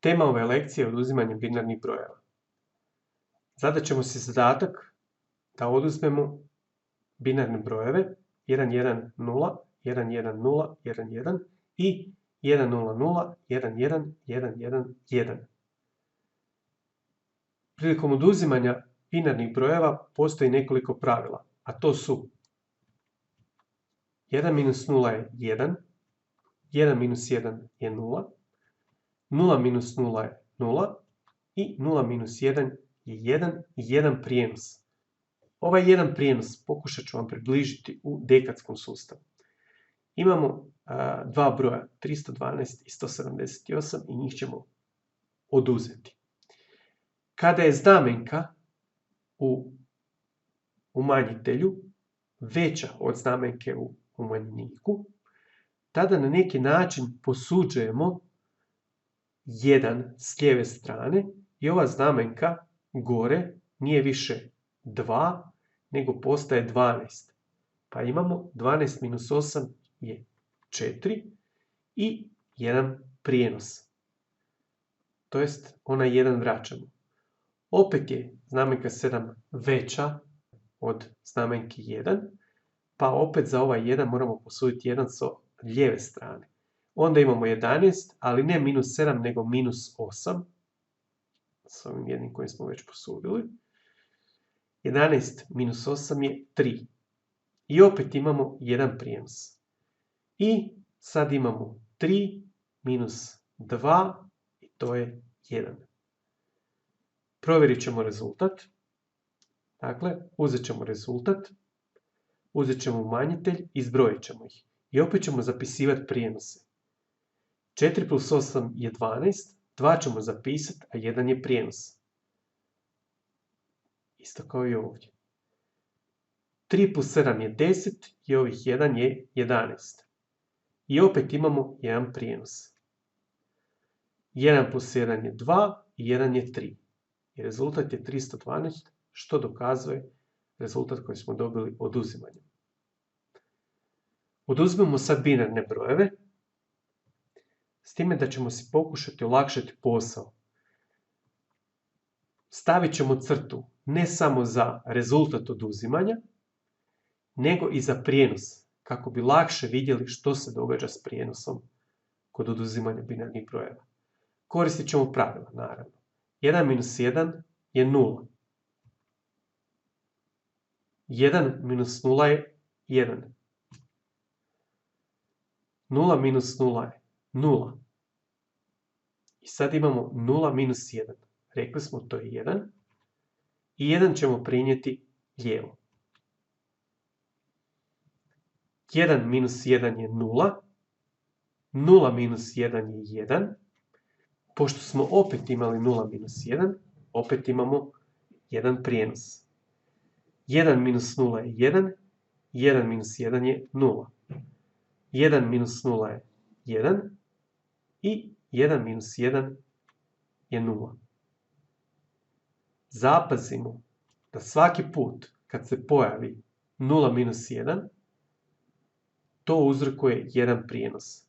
Tema ove lekcije je oduzimanje binarnih brojeva. Zadat ćemo si zadatak da oduzmemo binarne brojeve 110, 110, 11 i 100, 11, 111. Prilikom oduzimanja binarnih brojeva postoji nekoliko pravila, a to su 1 minus 0 je 1, 1 minus 1 je 0, 0 minus 0 je 0 i 0 minus 1 je 1 i 1 prijenos. Ovaj jedan prijenos pokušat ću vam približiti u dekadskom sustavu. Imamo dva broja, 312 i 178 i njih ćemo oduzeti. Kada je znamenka u umanjitelju veća od znamenke u umanjeniku, tada na neki način posuđujemo 1 s lijeve strane i ova znamenka gore nije više 2, nego postaje 12. Pa imamo 12 minus 8 je 4 i 1 prijenos. To jest onaj 1 vraćamo. Opet je znamenka 7 veća od znamenke 1, pa opet za ovaj 1 moramo posuditi 1 sa lijeve strane. Onda imamo 11, ali ne minus 7, nego minus 8. S ovim jednim kojim smo već posudili. 11 minus 8 je 3. I opet imamo 1 prijenos. I sad imamo 3 minus 2 i to je 1. Provjerit ćemo rezultat. Dakle, uzet ćemo rezultat, uzet ćemo umanjitelj i zbrojit ćemo ih. I opet ćemo zapisivati prijenose. 4 plus 8 je 12, 2 ćemo zapisati, a 1 je prijenos. Isto kao i ovdje. 3 plus 7 je 10 i ovih 1 je 11. I opet imamo 1 prijenos. 1 plus 1 je 2 i 1 je 3. I rezultat je 312, što dokazuje rezultat koji smo dobili oduzimanjem. Oduzmemo sad binarne brojeve, s time da ćemo si pokušati olakšati posao. Stavit ćemo crtu ne samo za rezultat oduzimanja, nego i za prijenos, kako bi lakše vidjeli što se događa s prijenosom kod oduzimanja binarnih brojeva. Koristit ćemo pravila, naravno. 1 minus 1 je 0. 1 minus 0 je 1. 0 minus 0 je 0. I sad imamo 0 minus 1. Rekli smo to je 1. I 1 ćemo prenijeti lijevo. 1 minus 1 je 0. 0 minus 1 je 1. Pošto smo opet imali 0 minus 1, opet imamo 1 prijenos. 1 minus 0 je 1. 1 minus 1 je 0. 1 minus 0 je 1. I 1 minus 1 je 0. Zapazimo da svaki put kad se pojavi 0 minus 1, to uzrokuje 1 prijenos.